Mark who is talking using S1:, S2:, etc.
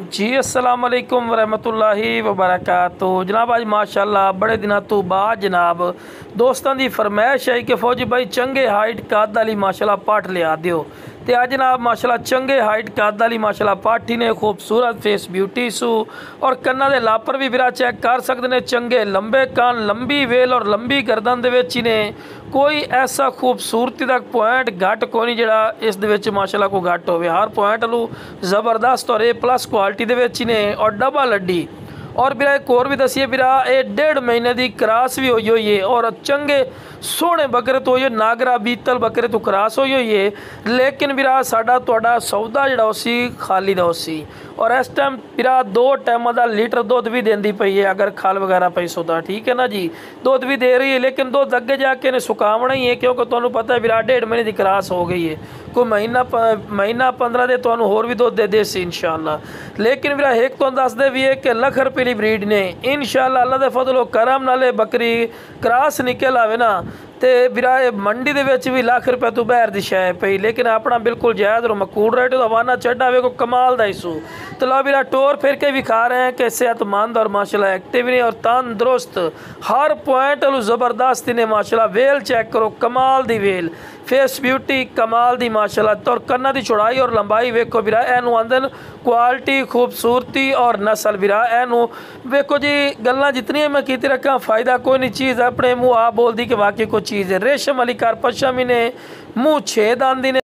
S1: जी अस्सलाम वालेकुम वरहमतुल्लाहि वबरकातुहू। जनाब आज माशाल्लाह बड़े दिनों तो बाद जनाब दोस्तों की फरमाइश है कि फौजी भाई चंगे हाइट कद वाली माशाल्लाह पट लिया दियो। तो आज जनाब माशाल्लाह चंगे हाइट कद वाली माशाल्लाह पट ही ने खूबसूरत फेस ब्यूटी सू और कन्ना दे लापर भी बिरा चेक कर सकते हैं। चंगे लंबे कान, लंबी वेल और लंबी गर्दन दे विच ही ने कोई ऐसा खूबसूरती का पॉइंट घट को नहीं जड़ा इस दे विच माशाल्लाह को घट हो। हर पॉइंट लू जबरदस्त और A+ क्वालिटी दे विच ही ने और डबल हड्डी। और बिरा एक और भी दसीए बिरा ये 1.5 महीने की क्रॉस भी हुई है और चंगे सोहने बकरे तो ये नागरा बीतल बकरे तो क्रॉस हुई है। लेकिन बिरा साडा तुहाडा सौदा जिहड़ा उसी खाली दा उसी और इस टाइम बिरा 2 टाइम का लीटर दुध भी देंदी पई है। अगर खल वगैरह पई सौदा ठीक है ना जी, दुध भी दे रही है। लेकिन दुध अगे जाके ने सुकावना ही है क्योंकि तुहानू पता है बिरा 1.5 महीने की क्रॉस हो गई है। कोई महीना 15 दे तुहानू होर भी दुध दे दे सी इंशाअल्लाह। लेकिन बिरा एक तो दस दे भी है कि लख रुपये की ब्रीड ने इंशाअल्लाह अल्लाह दे फजलो करम नाले बकरी क्रॉस निकल आवे ना तो बिरा मंडी दे विच भी लाख रुपये तो बहर दी शै पई। लेकिन अपना बिल्कुल जायज़ और मकूल रेट तो हवाना चढ़ा वे को कमाल दा इशू। तो लो बिरा टोर फिर के भी खा रहे हैं कि सेहतमंद और माशाल्लाह एक्टिव नहीं और तंदुरुस्त हर पॉइंट ज़बरदस्त ने माशाल्लाह। वेल चेक करो कमाल दी वेल, फेस ब्यूटी कमाल दी माशाल्लाह और कन्ना दी चौड़ाई और लंबाई वेखो बिरा एनू आंदन क्वालिटी खूबसूरती और नस्ल बिरा एनू वेखो जी। गल्लां जितनी मैं कीती रखा फ़ायदा कोई नहीं, चीज़ अपने मुँह आप बोल दी कि वाकई कोई चीज़ है। रेशम वाली कारपशा भी ने मुँह 6 दांदी ने